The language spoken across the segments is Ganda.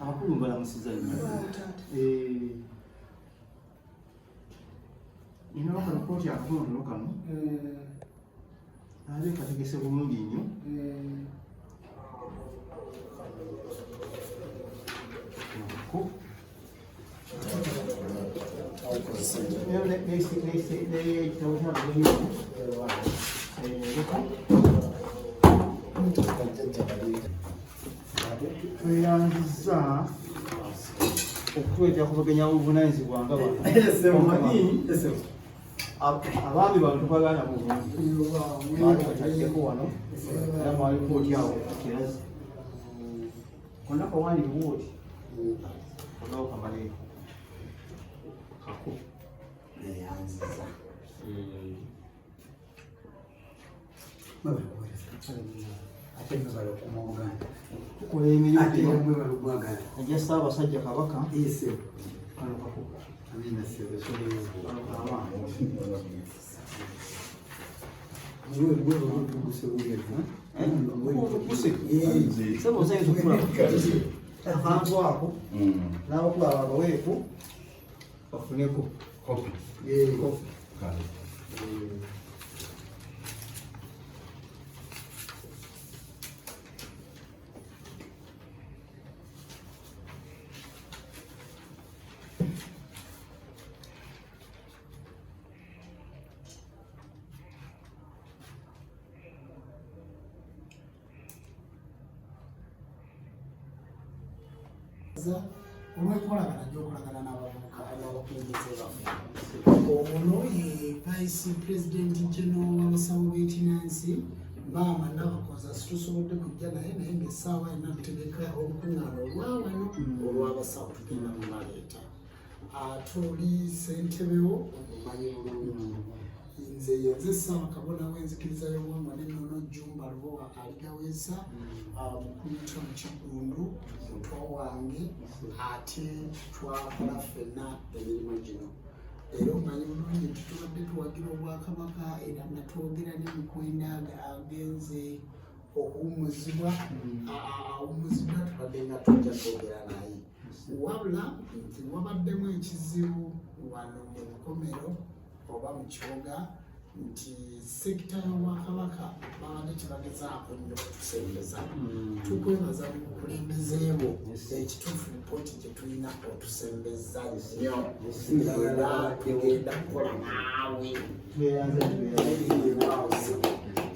Akulu mbalamusiza ino akakooti akakono kano ale kategese bulungi nnyo tweyanziza okutwetya kubagenya obuvunanyizibwa nga omanyi abaami bantu twagala bulungi bataddeko wano era mwali kooti awo kirazi konna kawandiikibwa oti onawo kamaleeko kako neyanziza ate mwebala okumwoganda tukola emirimu mwebala okwagala ajja Ssaabasajja Kabaka kano kako amina sebe akantu ako n'abakulu abo abaweeku bafuneko kopi. olwekolagana gyokolagana n'abavubuka n'abakulembeze baffe ono ye vice president general w'abasawo b'ekinansi maama Navakoza situsobodde kujja naye ng'essaawa ena tutegeka olukuŋŋaana olwawano olw'abasawo tugenda mubaleeta tuli ssentebeo omumanyi bulungi nze yenze essaawa kabona w'enzikiriza y'obuwangwa n'ennono Jjumba Lubowa aligaweesa mukulu w'ekitundu Kigundu muto wange ate twakola ffenna emirimu gino era omanyi bulungi nti tubadde tuwagira Obwakabaka era natwogera ne Mukwenda agenze okuwummuzibwa tubadde nga tujja twogera naye wabula nti wabaddemu ekizibu wano mu Bukomero oba mu Kibuga nti sekita y'Obwakabaka babadde tebagezaako nnyo kutusembeza tukwebaza mu bukulembezeebo ekituufu lipooti gye tulina otusembeza nnyo era tugenda kukola naawe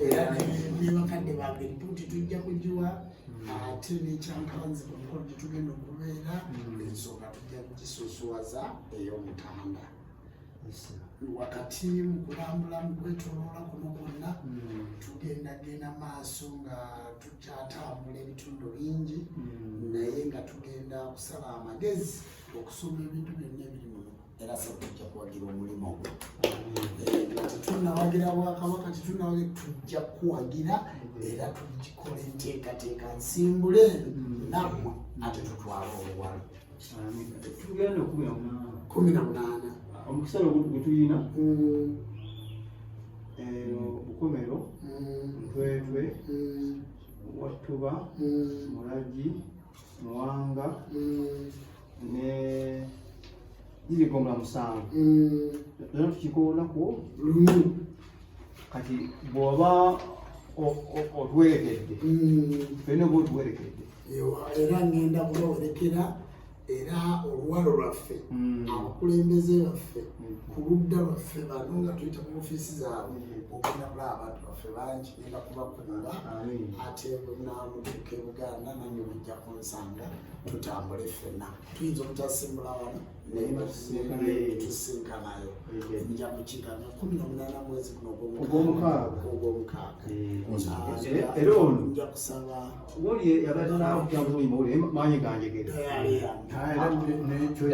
era nebakadde bange lipooti tujja kugiwa ate n'ekyampanzi ku mukolo gye tugenda okubeera ensonga tujja kugisuusuwaza ey'Omutanda wakati mu kulambula mu kwetooloola kuno kwonna tugendagenda maaso nga tukyatambula ebitundu bingi naye nga tugenda kusala amagezi okusoma ebintu byonna ebiri muno era se tujja kuwagira omulimu ogwo tetunnawagira Bwakabaka tetunnawagira tujja kuwagira era tugikole enteekateeka nsimbule nammwe ate tutwala oluwalo tugenda 18 omukiseera gwe tulina Bukomero Ntwetwe Wattuba Mulagi Muwanga ne Irigonga Musanvu era tukikoonako lumu kati bw'oba otwerekedde fena oba otuwerekedde era ngenda kubawerekera era oluwalo lwaffe abakulembeze baffe ku ludda lwaffe bano nga tuyita mu ofiisi zaabwe ogenda kulaba abantu baffe bangi ngenda kubakunga ate namutuuka e Buganda nange bujja kunsanga tutambule ffenna tuyinza obutasimbula wano tusinkanayo nja kukigaga 18 mwezi guno ogw'omukaaga era ono nja kusaba oli yabadde n'akutyanga mulimu oli maanyi ganjegere nekyo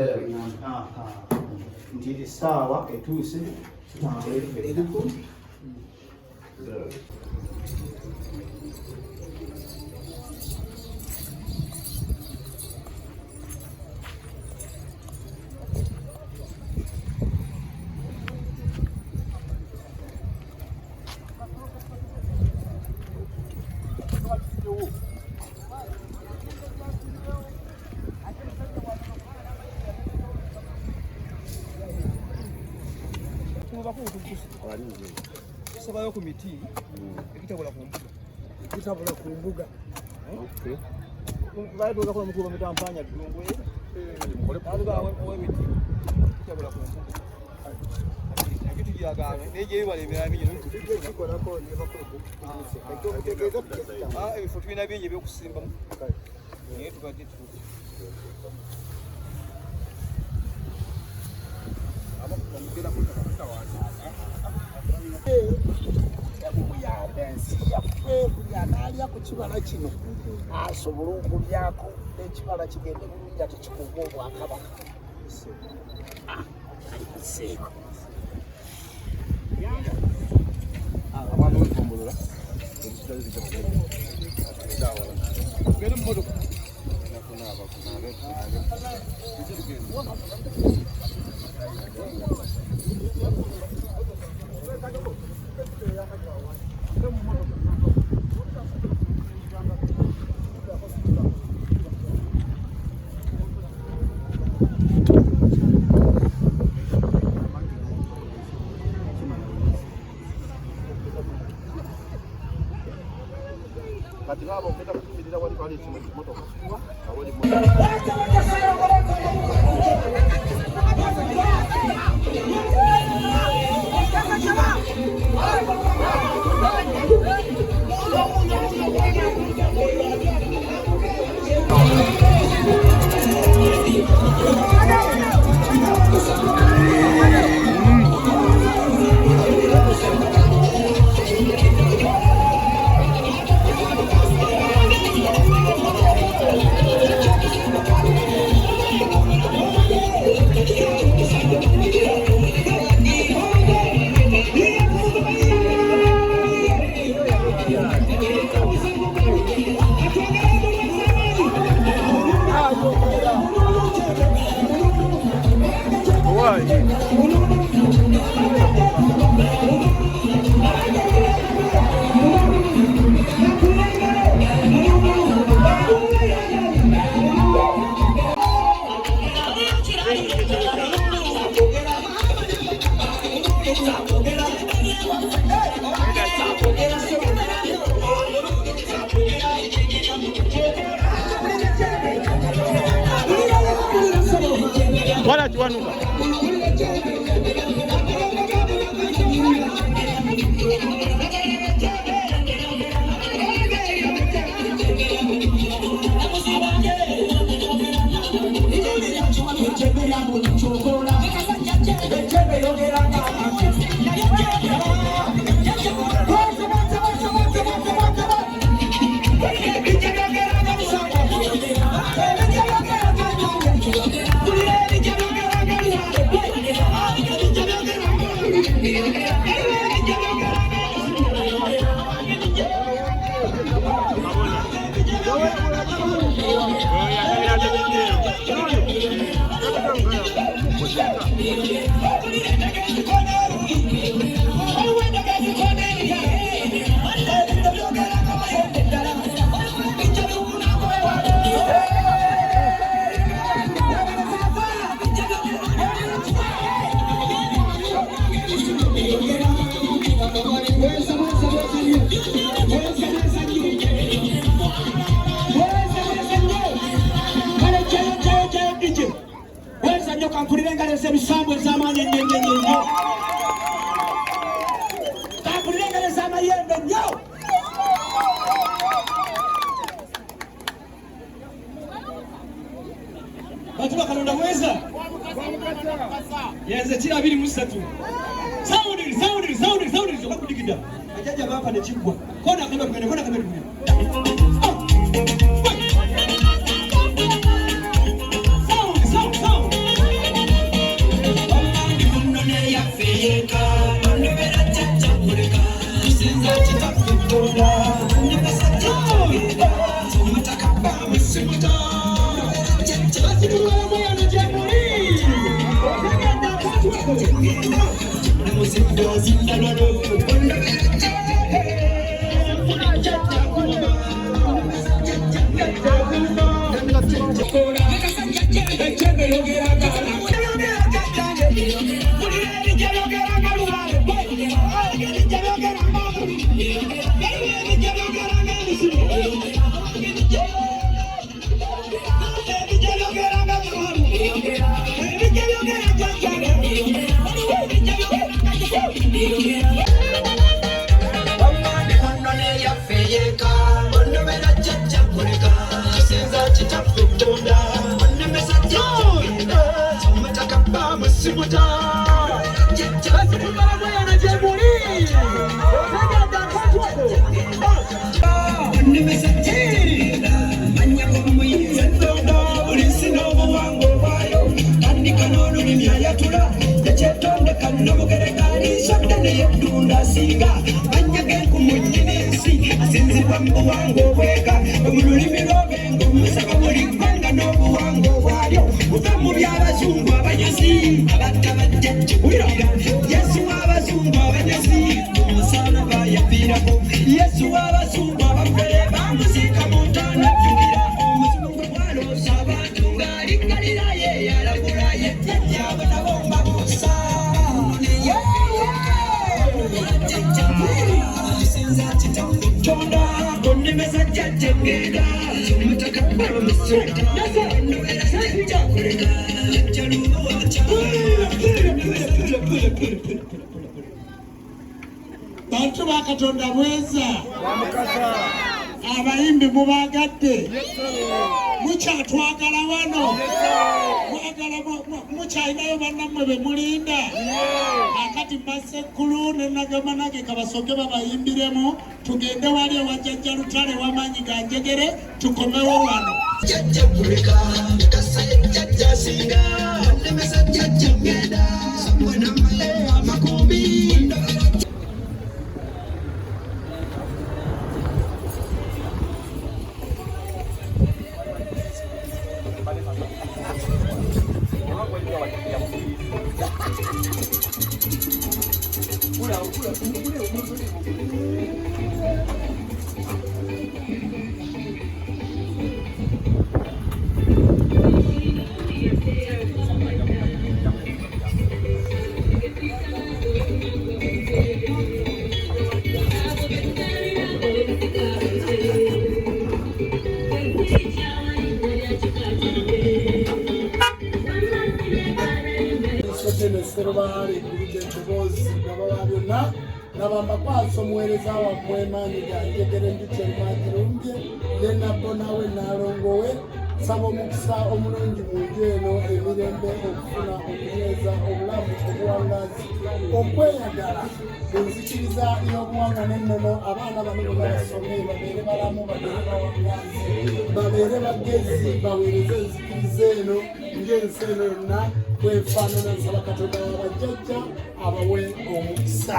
nti essaawa etuuse eriko sabayo ku miti ekitabula ku mbuga baatuuza kola mukuba mitampanya tulungwe ow'emiti ekitabula ku mbuga ekitu gyagane neje ebibala emirala mingi ebifo tulina bingi ebyokusimbamu naye tubadde yaffe ku kibala kino asobole okubyako ekibala kigende bulungi ate kikuuma obwakabaka ali kuseeko kati baba okenda kutumirira wali pale ekimotoka wala kiwanuka Bisambo zamani nyenyenyenye takulenga zama yendo nyo batuba kalonda mweza yenze kira 23 sound okudigida ajaja bapa ne kigwa kona kamera bantu bakatonda mweza abayimbi mubagadde mukyatwagala wano mukyalinayo bannammwe be mulinda akati Masekulu ne Nagamanage kabasoke babayimbiremu tugende wali ewajjajja Lutale w'amaanyi ga Njegere tukomewo wano nabamba kwaso omuweereza wammwe maanyi ga Njegere Njuki Magirunge ye nabbo nawe nalongowe saba omukisa omulungi mu nju eno emirembe okufuna okunyweza obulamu obuwangazi okweyagala enzikiriza y'obuwanga n'ennono abaana bano bwe babasome babeere balamu babeere bawangazi babeere bagezi baweereze enzikiriza eno ng'ensi eno yonna bwefaanana nsaba Katonda w'abajjajja abawe omukisa.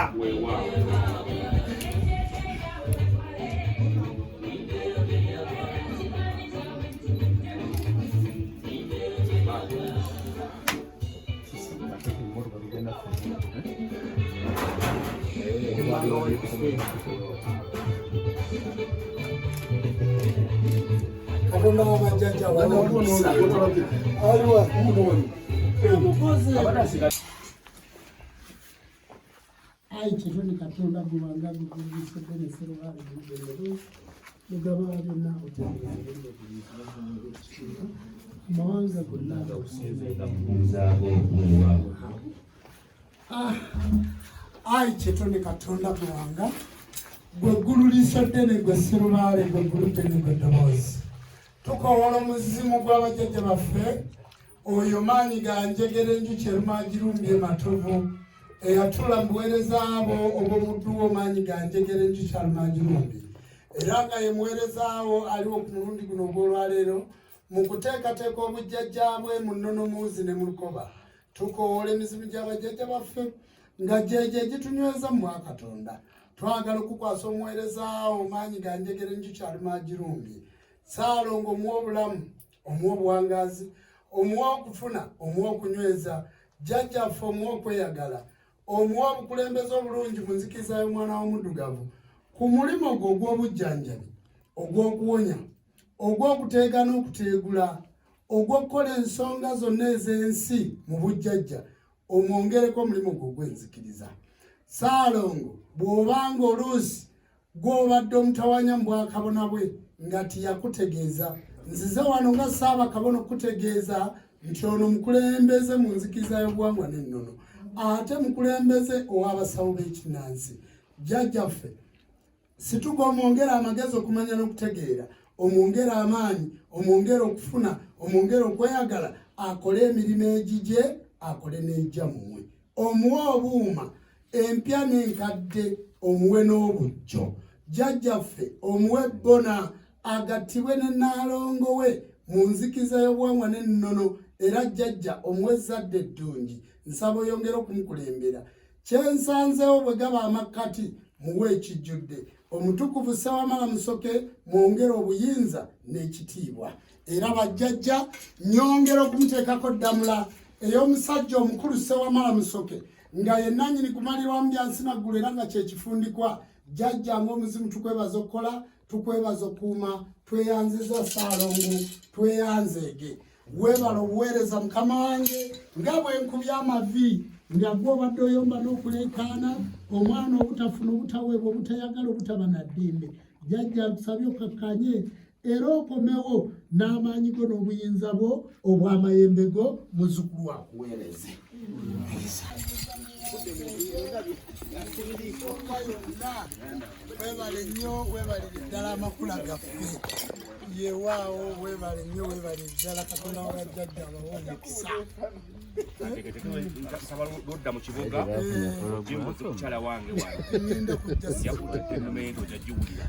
Katonda w'abajjajja abawe omukisa. Aliwa Kitoni Katonda Buwanga Gugulisa Benesero Hari Mugaba na Mawanga Gulaba Kitoni Katonda Buwanga Gugulisa Benesero Hari Gugulisa Benesero Tukawola muzimu gw'abajjajja baffe oyo maanyi ganjegere enjuki erumagirumbye matovu eyatula muweereza abo obwomudduwo maanyi ganjegere enjuki alumagirumbye era nga ye muweerezaawo aliwo ku mulundi guno ogw'olwaleero mu kuteekateeka obujjajjaabwe mu nnono muuzi ne mu lukoba tukoola emizimu gy'abajjajja baffe nga gyegyo egitunyweza mu Bwakatonda twagala okukwasa omuweerezaawo maanyi ganjegere enjuki alumagirumbye Ssaalongo omuwa obulamu omuwa obuwangaazi omuwa okufuna omuwa okunyweza jjajjaffe omuwa okweyagala omuwa obukulembeze obulungi mu nzikiriza y'omwana w'omuddugavu ku mulimu gwo ogw'obujjanjabi ogw'okuwonya ogw'okuteega n'okuteegula ogw'okukola ensonga zonna ez'ensi mu bujjajja omwongereko omulimu gwo ogw'enzikiriza Ssaalongo bw'obanga oluusi gw'obadde omutawanya mu bwakabona bwe nga tiyakutegeeza nzize wano nga Ssaabakabona okutegeeza nti ono mukulembeze mu nzikiriza y'obuwangwa n'ennono ate mukulembeze ow'abasawo b'ekinnansi jjajjaffe situga omwongera amagezi okumanya n'okutegeera omwongera amaanyi omwongera okufuna omwongera okweyagala akole emirimu egigye akole n'ejja mumwe omuwe obuuma empya n'enkadde omuwe n'obujjo jjajjaffe omuwe ebbona agattibwe ne Nnaalongo we mu nzikiriza y'obuwangwa n'ennono era jjajja omuwe ezzadde eddungi nsaba oyongera okumukulembera kyensanzeewo bwe gaba amakkati muwe ekijjudde omutukuvu Ssewamala Musoke mwongera obuyinza n'ekitiibwa era bajjajja nyongera okumuteekako ddamula ey'omusajja omukulu Ssewamala Musoke nga ye nannyini kumalirwa mu byansi naggulu era nga kyekifundikwa jjajja ng'omuzimu tukwebaza okukola tukwebaza okuuma tweyanziza Ssaalongo tweyanzeege weebala obuweereza mukama wange nga bwe nkubye amavi nga gw'obadde oyomba n'okuleekaana omwana obutafuna obutaweebwa obutayagala obutaba na ddembe jjajja tusabye okakkanye era okomewo n'amaanyi go n'obuyinza bwo obw'amayembe go muzzukulu akuweereze webale nnyo webalire ddala amakula gaffe yewaawo webale nnyo webalire ddala Katonda wabajjajja abawo omukisa lodda mu kibuga jimbuzi kukyala wange ngenda kujja yakutte mumendo jajiwulira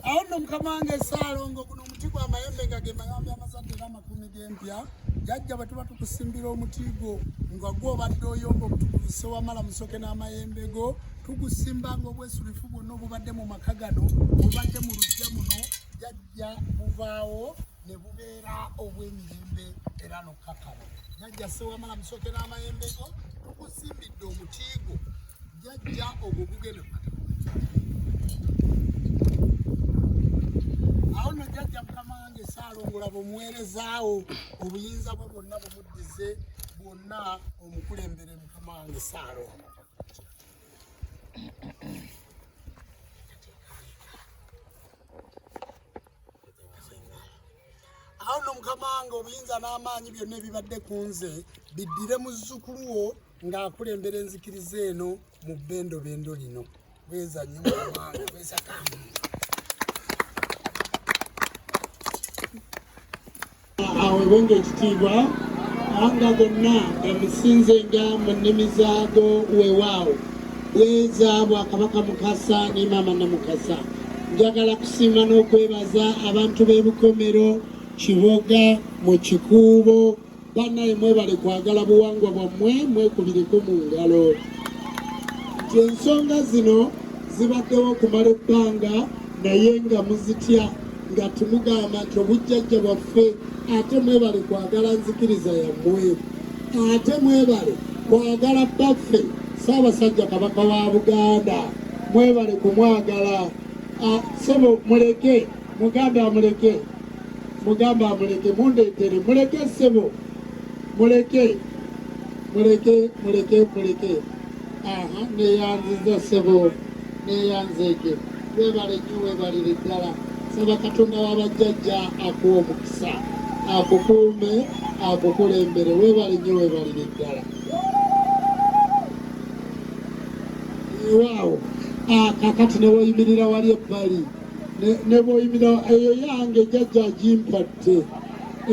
awo nno mukama wange Ssaalongo guno omuti gwa mayembe nga ge mayambe amazadde era amakumi g'empya jjajja bwe tuba tukusimbira omuti gwo nga gw'obadde oyomba obutukuvu Ssewamala Musoke n'amayembe go tugusimba nga obwesulifu bwonna obubadde mu maka gano obubadde mu luggya muno jjajja buvaawo ne bubeera obw'emirembe era n'okkakalo jjajja Ssewamala Musoke n'amayembe go tukusimbidde omuti gwo jjajja ogwo gugende awo no jjajja mukama wange Ssaalongo laba omuweerezaawo obuyinza bwe bwonna bumuddize bwonna omukulembere mukama wange Ssaalongo awo no mukama wange obuyinza n'amaanyi byonna ebibadde ku nze biddire muzzukulu wo ng'akulembera enzikiriza eno mu bbendobendo lino bweza nnyo mukama wange bweza kamu awebonga ekitiibwa anga gonna gamusinze nga mu nnimi zaago weewaawo bweza Bwakabaka Mukasa ne Maama Namukasa njagala kusiima n'okwebaza abantu b'e Bukomero Kiboga mu Kikuubo bannaye mwebale kwagala buwangwa bwammwe mwekubireko mu ngalo nti ensonga zino zibaddewo okumala ebbanga naye nga muzitya nga timugamba nti obujjajja bwaffe ate mwebale kwagala nzikiriza yammwe ate mwebale kwagala bbaffe Ssaabasajja Kabaka wa Buganda mwebale kumwagala sebo muleke mugambe amuleke mundeetere muleke sebo muleke neyanziza ssebo neyanzeege weebale nnyo weebalire ddala saba katonda w'abajjajja akuwa omukisa akukuume akukulembere weebale nnyo weebalire ddala waawo kakati ne bwoyimirira wali ebbali ne bwoyimirira eyo yange jjajja agimpadde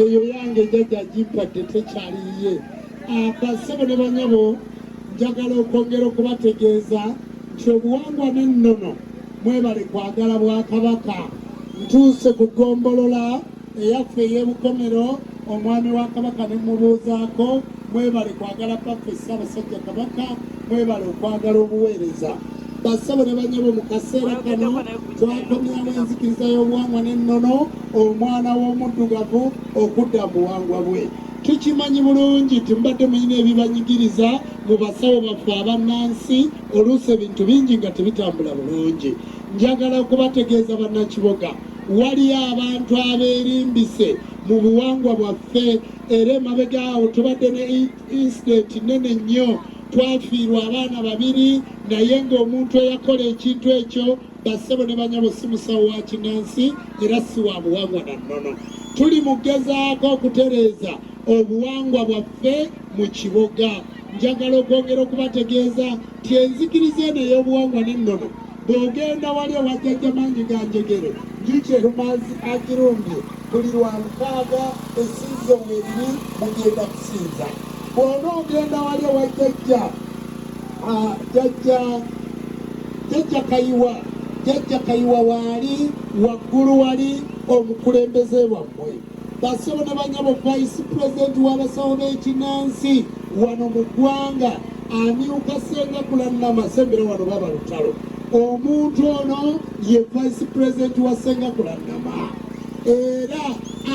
eyo yange jjajja agimpadde tekyaliye basebo ne banyabo njagala okwongera okubategeeza nti obuwangwa n'ennono mwebale kwagala bwakabaka ntuuse ku ggombolola eyaffe ey'ebukomero omwami wa kabaka ne mubuuzaako mwebale kwagala paffe Ssaabasajja Kabaka mwebale okwagala obuweereza basabo ne banyabo mu kaseera kano twakomyawo enzikiriza y'obuwangwa n'ennono omwana w'omuddugavu okudda mu buwangwa bwe tukimanyi bulungi nti mbadde muyina ebibanyigiriza mu basawo baffe abannansi oluusi ebintu bingi nga tebitambula bulungi njagala okubategeeza bannakiboga waliyo abantu abeerimbise mu buwangwa bwaffe era emabega awo tubadde ne incidenti nene nnyo twafiirwa abaana babiri naye ng'omuntu eyakola ekintu ekyo basebo ne banyabo si musawo wa kinansi era si wa buwangwa na nnono tuli mu kugezaako okutereeza obuwangwa bwaffe mu kiboga njagala okwongera okubategeeza ti enzikiriza eno ey'obuwangwa n'ennono bw'ogenda wali owajjajja mangi ga njegere Njuki-Erumazi agirumbye buli lwa mukaaga essinzo weeriri mugenda kusinza bw'ona ogenda wali owajjajja jjajja kayiwa waali waggulu wali omukulembeze wammwe basebo ne banyabo vice president w'abasawo b'ekinansi wano mu ggwanga amyuka Sengakula Namasembera wano baba lutalo omuntu ono ye vice president wa Sengakula Nama era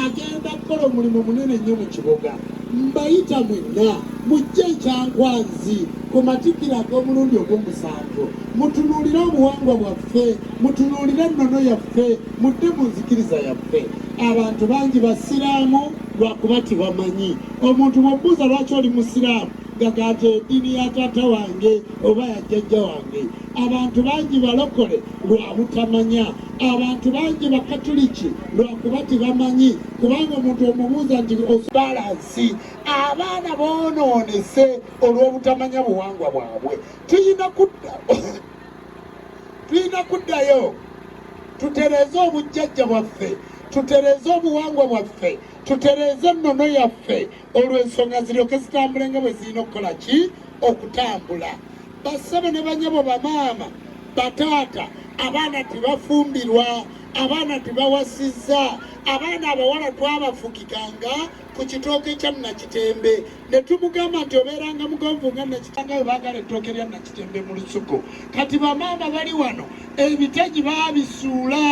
agenda kukola omulimu munene nnyo mu kiboga mbayita mwenna mujje ekyankwanzi ku matikkiro ag'omulundi ogw'omusanvu mutunuulire obuwangwa bwaffe mutunuulire ennono yaffe mudde mu nzikiriza yaffe abantu bangi basiraamu lwakuba tibamanyi omuntu bw'obuuza lwaki oli musiraamu gagati eddiini ya taata wange oba ya jjajja wange abantu bangi balokole lwa butamanya abantu bangi bakatuliki lwakuba tibamanyi kubanga omuntu omubuuza nti balansi abaana boonoonese olw'obutamanya buwangwa bwabwe tulina kuddayo tutereeze obujjajja bwaffe tutereeze obuwangwa bwaffe tutereeze ennono yaffe olw'ensonga ziryoke zitambule nga bwe zirina okukola ki okutambula basebe ne banyabo bamaama bataata abaana tibafumbirwa abaana tibawasizza abaana abawala twabafugikanga ku kitooke kya Nakitembe ne tumugamba nti obeeranga mugonvu nga Nakitanga bwe baagala ettooke lya Nakitembe mu lusuku kati bamaama bali wano ebitagi baabisuula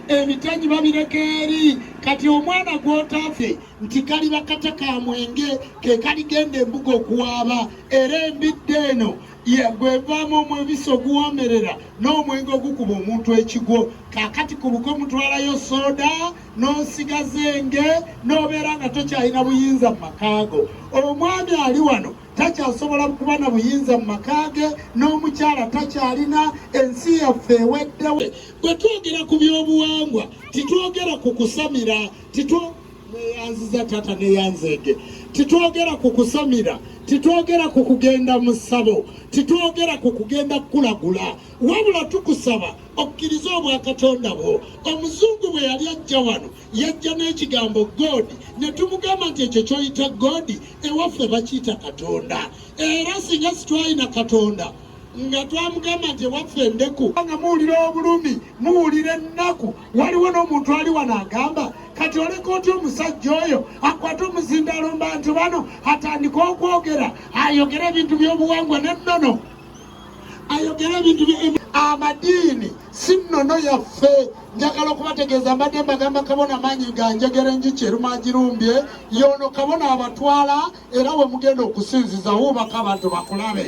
ebitanyi babireka eri kati omwana gw'otaffe nti kali bakata ka mwenge ke kaligenda embuga okuwaaba era embidde eno gwevaamu omwebisi oguwomerera n'omwenge ogukuba omuntu ekigwo kakati ku buko mutwalayo soda n'osigaza enge n'obeera nga tokyalina buyinza mu makaago omwami ali wano takyasobola kuba na buyinza mu makaage n'omukyala takyalina ensi yaffe eweddewe bwe twogera ku byobuwangwa titwogera ku kusamira neyanziza taata neyanzeege titwogera ku kusamira titwogera ku kugenda mu ssabo titwogera ku kugenda kukulagula wabula tukusaba okkiriza obwakatonda bwo omuzungu bwe yali ajja wano yajja n'ekigambo godi ne tumugamba nti ekyo kyoyita godi ewaffe bakiyita katonda era singa sitwalina katonda nga twamugamba nti ewaffe endeku nga muwulira obulumi muwulira ennaku waliwo n'omuntu ali wano agamba kati oleka otya omusajja oyo akwate omuzindaalo mu bantu bano atandika okwogera ayogera ebintu by'obuwangwa n'ennono ayogera ebintu amadiini si nnono yaffe njagala okubategeeza mbadde mbagamba kabona maanyi ga njegere Njuki-Erumagirumbye yono kabona abatwala era we mugenda okusinziza wubaka abantu bakulabe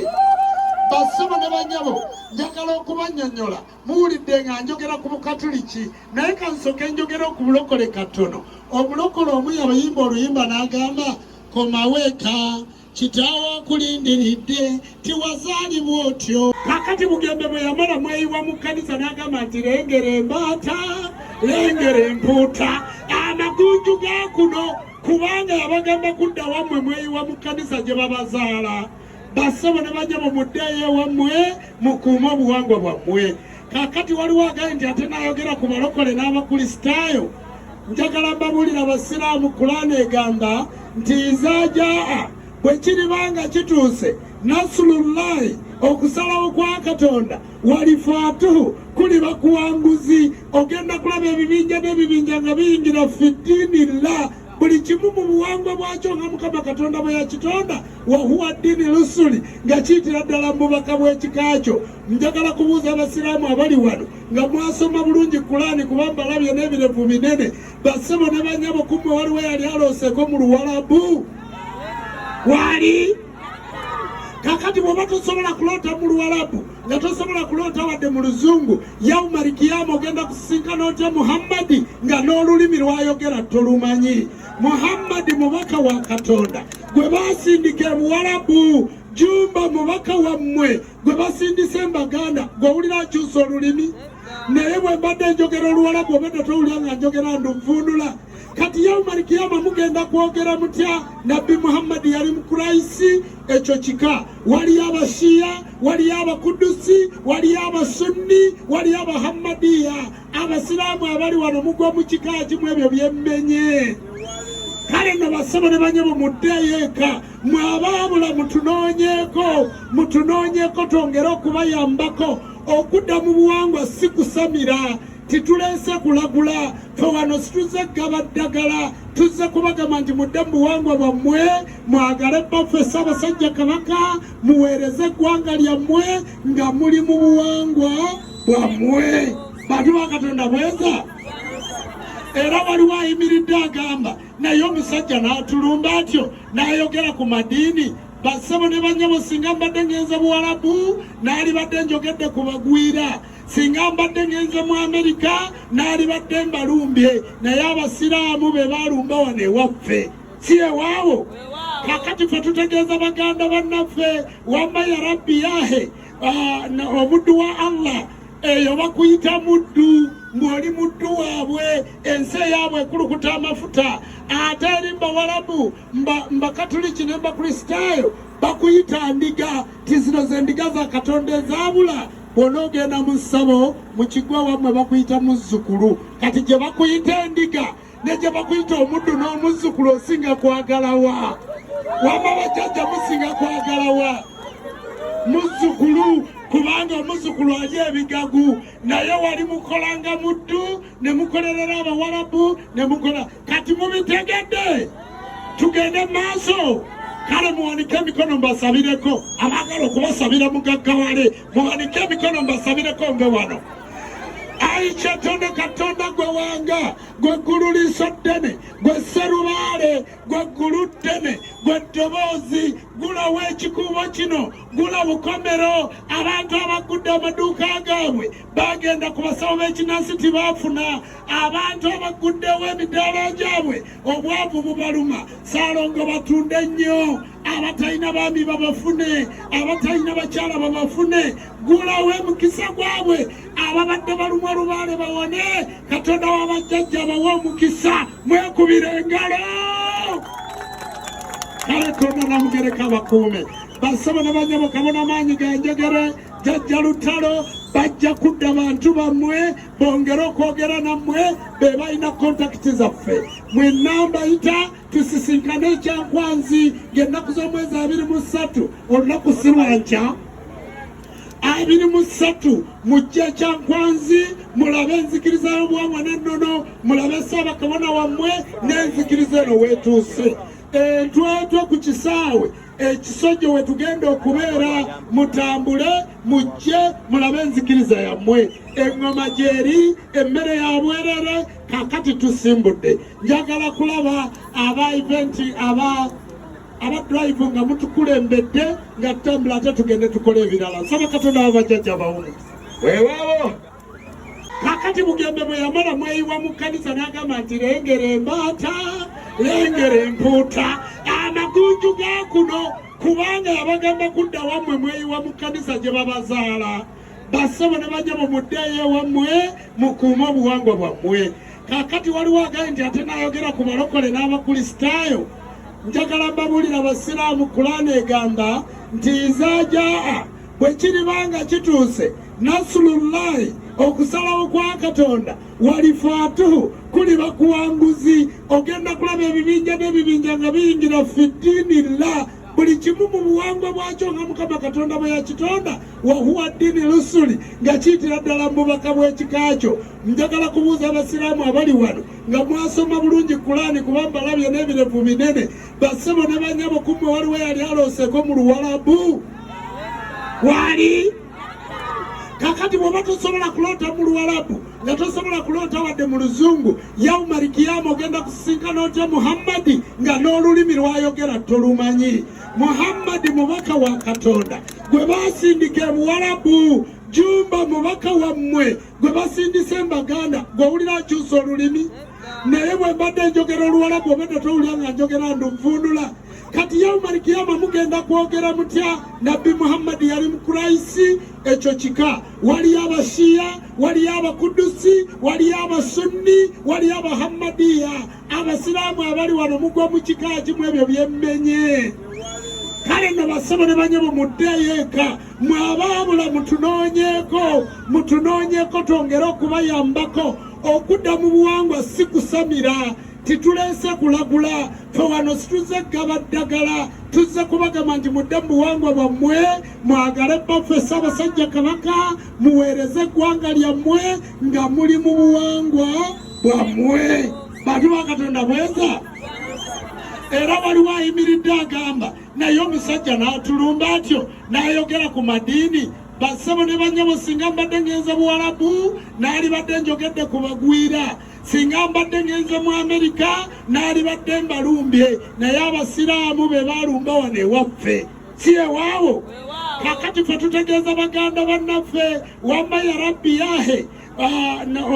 basebo ne banyabo njagala okubannyonnyola muwulidde nga njogera ku bukatuliki naye kansoke njogera ku bulokole katono omulokole omu yabayimba oluyimba n'agamba komaweka kitaawo akulindiridde tiwazaalibwa otyo. Kakati Mugembe bwe yamala mweyiwa mu kkanisa n'agamba nti lengera embaata lengera empuuta amagunju ga kuno kubanga yabagamba kudda wammwe mweyiwa mu kkanisa gye babazaala bassebo ne banyabo muddeeyo ewammwe mukuume obuwangwa bwammwe. Kakati waliwo agaye nti ate n'ayogera ku balokole n'abakristaayo. Njagala mbabuulira abasiraamu Kulaani egamba nti izaajaa bwe kiribanga kituuse nasulullahi okusalawo kwa Katonda walifaatuhu kuliba kuwanguzi. Ogenda kulaba ebibinja n'ebibinja nga biyingira fiddiinillah buli kimu mu buwangwa bwakyo nga Mukama Katonda bwe yakitonda wahuwa ddiini rusuli nga kiyitira ddala mu bubaka bw'ekikakyo. Njagala kubuuza abasiraamu abali wano nga mwasoma bulungi Kulaani kuba mbalabye n'ebirevu binene bassebo ne banyabo kummwe waliwo yali alooseko mu Luwarabu wali. Kakati bw'oba tosobola kuloota mu Luwarabu nga tosobola kuloota wadde mu Luzungu yaumali kiyama ogenda kusisinkana otya Muhammadi nga n'olulimi lwayogera tolumanyi. Muhammadi mubaka wa Katonda gwe basindika e Buwarabu. Jumba mubaka wammwe gwe basindise Embaganda gw'owulira akyusa olulimi naye bwe mbadde njogera Oluwarabu obedde towulira nga njogera nduvundula. Kati yaumali kiyama mugenda kwogera mutya? Nabbi Muhammadi yali Mukuraisi ekyo kika. Waliyo Abashiya, waliyo Abakudusi, waliyo Abasunni, waliyo Abahammadiya. Abasiraamu abali wano mugwa mu kika kimu ebyo byemmenye. Kale nno bassebo ne banyabo muddeeyo eka mmwe abaabula mutunoonyeeko twongere okubayambako. Okudda mu buwangwa si kusamira tituleese kulagula fe wano situze gaba ddagala tuzze kubagamba nti mudde mu buwangwa bwammwe mwagale baffe Ssaabasajja Kabaka muweereze eggwanga lyammwe nga muli mu buwangwa bwammwe. Bantu ba Katonda bweza. Era waliwo ayimiridde agamba naye omusajja n'atulumba atyo n'ayogera ku madiini. Bassebo ne banyabo singa mbadde ngenze Buwarabu naali badde njogedde ku bagwira. Singa mbadde ngenze mu Amerika naali badde mbalumbye. Naye abasiraamu be baalumba wano ewaffe si ewaawo. Kakati ffe tutegeeza baganda bannaffe wamma ya rabbi yahe omuddu wa Allah eyo bakuyita muddu ng'oli muddu waabwe ensi eyaabwe ekulukuta amafuta. Ate eri Bawarabu Mbakatuliki ne Bakristaayo bakuyita ndiga ti zino ze ndiga za Katonda ezaabula. Bw'onoogenda mu ssabo mu kiggwa wammwe bakuyita muzzukulu. Kati gye bakuyita endiga ne gye bakuyita omuddu n'omuzzukulu osinga kwagalawa? Wamma bajjajja musinga kwagalawa muzzukulu? Kubanga omuzzukulu ali ebigagu naye wali mukolanga muddu ne mukolerera Abawarabu ne mukola. Kati mubitegedde tugende maaso. Kale muwanike emikono mbasabireko. Abaagala okubasabira mugaggawale muwanike emikono mbasabireko mbe wano. Ayi Katonda Katonda gwe wanga gwe ggulu liiso ddene gwe sserubaale gwe ggulu ddene gwe ddoboozi gulawa ekikuubo kino gula bukomero. Abantu abagudde amaduuka gaabwe bagenda ku basawo b'ekinansi tibaafuna. Abantu abaguddewo emidaala gyabwe obwavu bubaluma. Saalongo batunde nnyo. Abatalina baami babafune. Abatalina bakyala babafune. Gulawo emukisa gwabwe. Ababadde balumwa olubaale bawone. Katonda w'abajjajja bawe omukisa. Mwekubire engalo. Kale Katonda namugereka bakuume. Bassebo ne banyabo kabona maanyi ga njegere jajja lutalo bajja kudda bantu bammwe bongere okwogera nammwe be balina kontakiti zaffe. Mwenamba yita tusisinkane ekyankwanzi ng'ennaku z'omwezi 23 olunaku si lwankya 23 mujje ekyankwanzi mulabe enzikiriza y'obuwangwa n'ennono mulabe Ssaabakabona wammwe n'enzikiriza eno weetuuse. Entwetwe ku kisaawe ekisojjo we tugenda okubeera mutambule mujje mulabe enzikiriza yammwe. Eŋŋoma gyeri emmere ya bwerere. Kakati tusimbudde njagala kulaba aba eventi aba drive nga mutukulembedde nga tutambula ate tugende tukole ebirala. Nsaba Katonda abajjajja bawumu weewaawo. Kakati Mugembe bwe yamala mweyiwa mu kkanisa n'agamba nti lengera embaata lengera empuuta. amagunju ga kuno kubanga yabagamba kudda wammwe mweyiwa mu kkanisa gye babazaala bassebo ne bajja mu muddeeyo ewammwe mukuume obuwangwa bwammwe. Kaakati waliwo agaye nti ate naayogera ku balokole n'abakristaayo. Njagala mbabuulira abasiraamu Kulaani egamba nti izaa jaa bwe kiribanga kituuse nasulullahi okusalawo kwa Katonda walifaatuhu kuliba kuwanguzi. Ogenda kulaba ebibinja n'ebibinja nga biyingira fiddiinillah buli kimu mu buwangwa bwakyo nga Mukama Katonda bwe yakitonda wahuwa ddiini lusuli nga kiyitira ddala mu bubaka bw'ekikakyo. Njagala kubuuza abasiraamu abali wano nga mwasoma bulungi Kulaani kuba mbalabye n'ebirevu binene bassebo ne banyabo kummwe waliwo yali alooseeko mu Luwalabu wali kakati bw'oba tosobola kuloota mu Luwalabu nga tosobola kuloota wadde mu Luzungu yawmal kiyama ogenda kusisinkana otya Muhammadi nga n'olulimi lwayogera tolumanyi. Muhammadi mubaka wa Katonda gwe baasindika e Buwalabu. Jumba mubaka wammwe gwe basindise Embaganda gw'owulira akyusa olulimi naye bwe mbadde njogera Oluwalabu obadde towulira nga njogera ndunvundula. Kati yawmal kiyama mugenda kwogera mutya? Nabbi Muhammadi yali Mukurayisi ekyo kika. Waliyo Abashiya, waliyo Abakudusi, waliyo Abasunni, waliyo Abahamadiya. Abasiraamu abali wano mugwa mu kika kimu ebyo byemmenye. Kale nno bassebo ne banyabo muddeeyo eka mwe abaabula mutunoonyeeko twongere okubayambako. Okudda mu buwangwa si kusamira tituleese kulagula fe wano situze gaba ddagala tuzze kubagamba nti mudde mu buwangwa bwammwe mwagale baffe Ssaabasajja Kabaka muweereze eggwanga lyammwe nga muli mu buwangwa bwammwe. Bantu ba Katonda bweza era waliwo ayimiridde agamba naye omusajja n'atulumba atyo n'ayogera ku madiini. Bassebo ne banyabo singa mbadde ngenze Buwalabu n'alibadde njogedde ku bagwira. Singa mbadde ngenze mu Amerika n'alibadde mbalumbye. Naye abasiraamu be baalumba wano ewaffe si ewaawo. Kakati ffe tutegeeza baganda bannaffe wamma ya rabbi yahe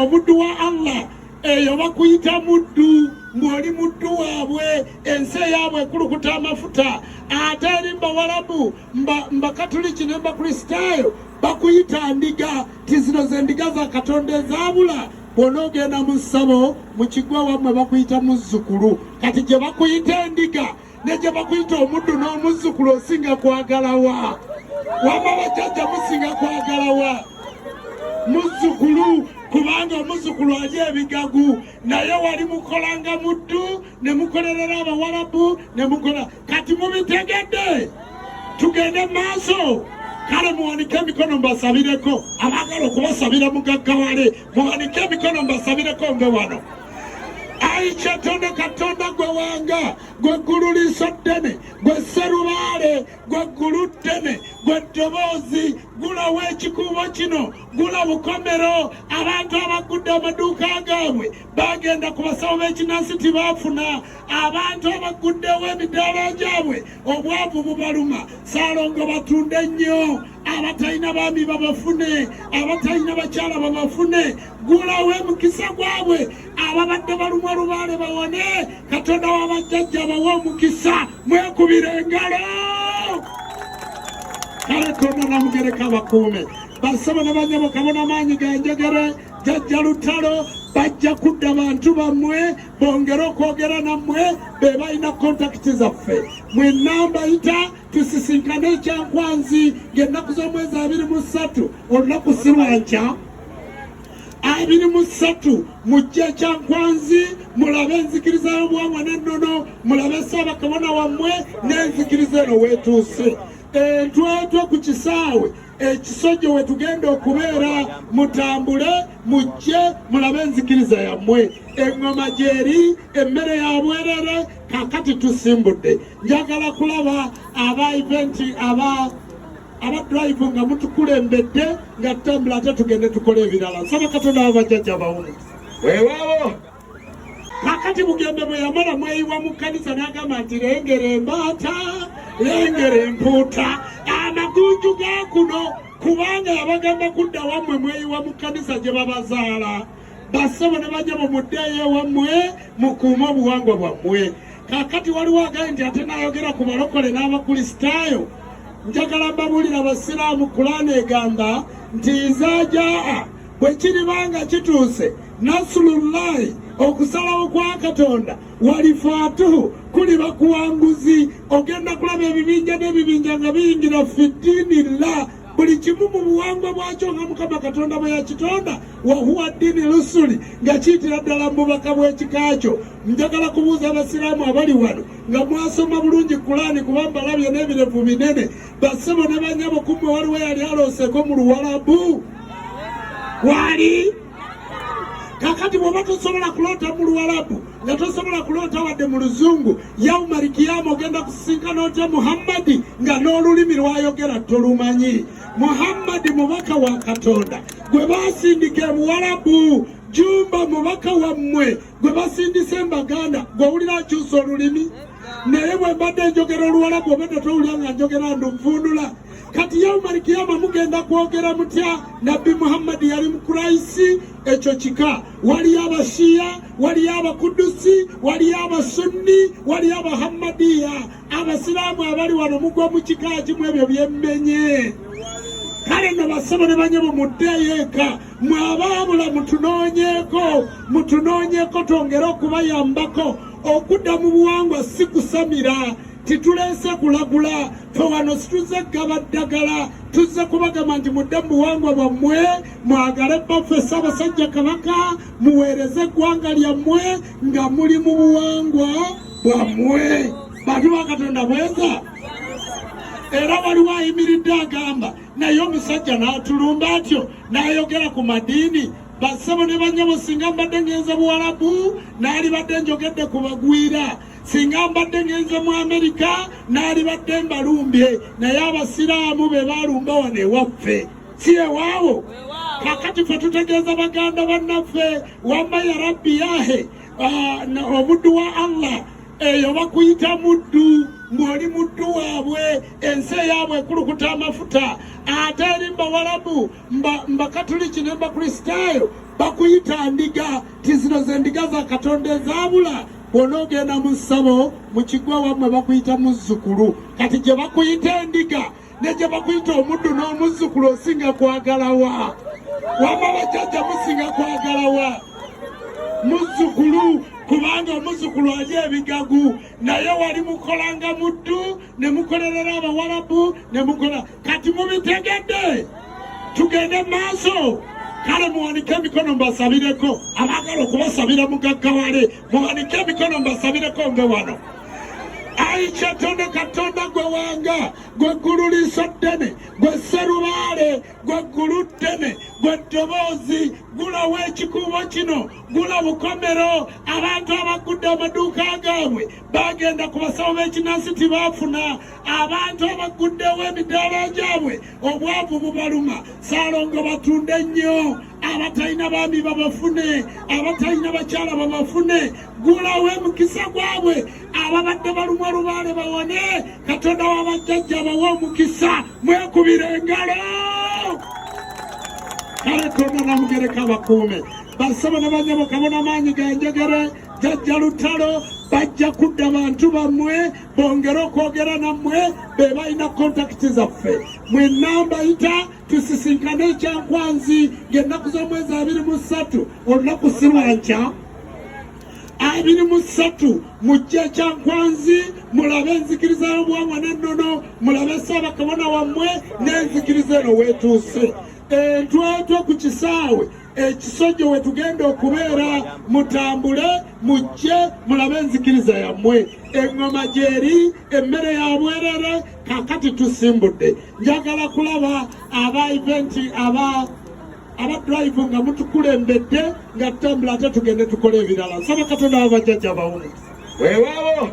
omuddu wa Allah eyo bakuyita muddu ng'oli muddu waabwe ensi eyaabwe ekulukuta amafuta. Ate eri Bawalabu Mbakatuliki ne Bakristaayo bakuyita ndiga ti zino ze ndiga za Katonda ezaabula. Bw'onoogenda mu ssabo mu kiggwa wammwe bakuyita muzzukulu. Kati gye bakuyita endiga ne gye bakuyita omuddu n'omuzzukulu osinga kwagalawa? Wamma bajjajja musinga kwagalawa muzzukulu? Kubanga omuzzukulu alya ebigagu naye wali mukolanga muddu ne mukolerera Abawalabu ne mukola. Kati mubitegedde tugende maaso. Kale muwanike emikono mbasabireko. Abaagala okubasabira mugaggawale muwanike emikono mbasabireko mbe wano. Ayi Katonda Katonda gwe wanga gwe ggulu liiso ddene gwe sserubaale gwe ggulu ddene gwe ddoboozi gulawo ekikuubo kino gula bukomero. Abantu abagudde amaduuka gaabwe bagenda ku basawo b'ekinnansi tibaafuna. Abantu abaguddewo emidaala gyabwe obwavu bubaluma. Saalongo batunde nnyo. Abatalina baami babafune, abatalina bakyala babafune. Gulawo emukisa gwabwe. Ababadde balumwa olubaale bawone. Katonda w'abajjajja bawe omukisa. Mwekubire engalo. Kale Katonda namugereka abakuume. Bassebo ne banyabo kabona maanyi ga njegere jajja lutalo bajja kudda bantu bammwe bongere okwogera nammwe be balina kontakiti zaffe. Mwe namba yita tusisinkane ekyankwanzi ng'ennaku z'omwezi 23 olunaku si lwankya 23 mujje ekyankwanzi mulabe enzikiriza y'obuwangwa n'ennono mulabe Ssaabakabona wammwe n'enzikiriza eno weetuuse. Entwetwe ku kisaawe ekisojjo we tugenda okubeera mutambule mujje mulabe enzikiriza yammwe. Eŋŋoma gyeri emmere ya bwerere. Kaakati tusimbudde njagala kulaba aba eventi aba drive nga mutukulembedde nga tutambula ate tugende tukole ebirala. Nsaba Katonda w'abajjajja bawume weewaawo. Kaakati Mugembe bwe yamala mweyiwa mu kkanisa n'agamba nti lengera embaata lengera empuuta amagunju ga kuno kubanga yabagamba kudda wammwe mweyiwa mu kkanisa gye babazaala. Bassebo ne bajja mu muddeeyo ewammwe mukuume obuwangwa bwammwe. kakati waliwo agaye nti ate nayogera ku balokole n'abakristaayo. Njagala mbabulira abasiraamu Qur'an egamba nti izajaa bwe kiribanga kituuse nasulullahi okusalawo kwa Katonda walifaatuhu kuliba kuwanguzi. Ogenda kulaba ebibinja n'ebibinja nga biyingira fiddiinillah, buli kimu mu buwangwa bwakyo nga Mukama Katonda bwe yakitonda, wahuwa ddiini rusuli nga kiyitira ddala mu bubaka bw'ekikakyo. Njagala kubuuza abasiraamu abali wano nga mwasoma bulungi Qur'ani kuba mbalabye n'ebirevu binene. Bassebo ne banyabo kumwe waliwo yali alooseeko mu Luwarabu? Wali? Kakati bw'oba tosobola kuloota mu Luwarabu nga tosobola kuloota wadde mu Luzungu, yawmal kiyama ogenda kusisinkana otya Muhammadi nga n'olulimi lwayogera tolumanyi? Muhammadi mubaka wa Katonda gwe basindika e Buwarabu. Jumba mubaka wammwe gwe basindise Mbaganda gw'owulira akyusa olulimi. Naye bwe mbadde njogera Oluwarabu obadde towulira nga njogera nduvundula. Kati yawmal kiyama mugenda kwogera mutya? Nabbi Muhammadi yali mu Quraisi ekyo kika. Waliyo Abashiya, waliyo Abakudusi, waliyo Abasunni, waliyo Abahammadiya. Abasiraamu abali wano mugwa mu kika kimu ebyo byemmenye. Kale nno bassebo ne banyabo muddeeyo eka, mwe abaabula mutunoonyeeko twongere okubayambako. Okudda mu buwangwa si kusamira, tituleese kulagula. Fe wano situze gaba ddagala, tuzze kubagamba nti mudde mu buwangwa bwammwe, mwagale baffe Ssaabasajja Kabaka, muweereze eggwanga lyammwe nga muli mu buwangwa bwammwe. Bantu ba Katonda bweza. Era waliwo ayimiridde agamba naye omusajja n'atulumba atyo n'ayogera ku madiini. Bassebo ne banyabo singa mbadde ngenze Buwarabu naali badde njogedde ku bagwira. Singa mbadde ngenze mu Amerika naali badde mbalumbye. Naye abasiraamu be baalumba wano ewaffe, si ewaawo. Kakati ffe tutegeeza baganda bannaffe wamma ya rabbi yahe omuddu wa Allah eyo bakuyita muddu, ng'oli muddu waabwe, ensi eyaabwe ekulukuta amafuta. Ate eri Bawarabu, Bakatuliki ne Bakristaayo bakuyita ndiga, ti zino ze ndiga za Katonda ezaabula. Bw'onoogenda mu ssabo mu kigwa wammwe bakuyita muzzukulu. Kati gye bakuyita endiga ne gye bakuyita omuddu n'omuzzukulu osinga kwagalawa? Wamma bajjajja musinga kwagalawa? Muzzukulu, kubanga omuzzukulu alya ebigagu. Naye wali mukolanga muddu ne mukolerera Abawarabu ne mukola. Kati mubitegedde, tugende maaso. Kale muwanike emikono mbasabireko. Abaagala okubasabira mugaggawale, muwanike emikono mbasabireko mbe wano. Ayi Katonda gwe wanga, gwe ggulu liiso ddene, gwe sserubaale, gwe ggulu ddene, gwe ddoboozi, gulawo ekikuubo kino, gula bukomero. Abantu abagudde amaduuka gaabwe bagenda ku basawo b'ekinansi tibaafuna. Abantu abaguddewo emidaala gyabwe obwavu bubaluma. Saalongo batunde nnyo, abatalina baami babafune, abatalina bakyala babafune. Gulawo emukisa gwabwe, ababadde balumwa lubaale bawone. Katonda w'abajjajja bawe omukisa, mwekubire engalo. Kale tonna namugereka abakuume. Bassebo ne banyabo kabona maanyi ga njegere, jajja lutalo, bajja kudda bantu bammwe, bongere okwogera nammwe be balina kontakiti zaffe. Mwenna mbayita tusisinkane ekyankwanzi ng'ennaku z'omwezi 23 olunaku si lwankya 23 mujje ekyankwanzi mulabe enzikiriza y'obuwangwa n'ennono, mulabe Ssaabakabona wammwe n'enzikiriza eno weetuuse. Entwetwe ku kisaawe ekisojjo we tugenda okubeera, mutambule mujje mulabe enzikiriza yammwe. Eŋŋoma gyeri, emmere ya bwerere. Kakati tusimbudde, njagala kulaba aba eventi aba drive nga mutukulembedde nga tutambula ate tugende tukole ebirala. Nsaba Katonda abajjajja bawumu. Weewaawo.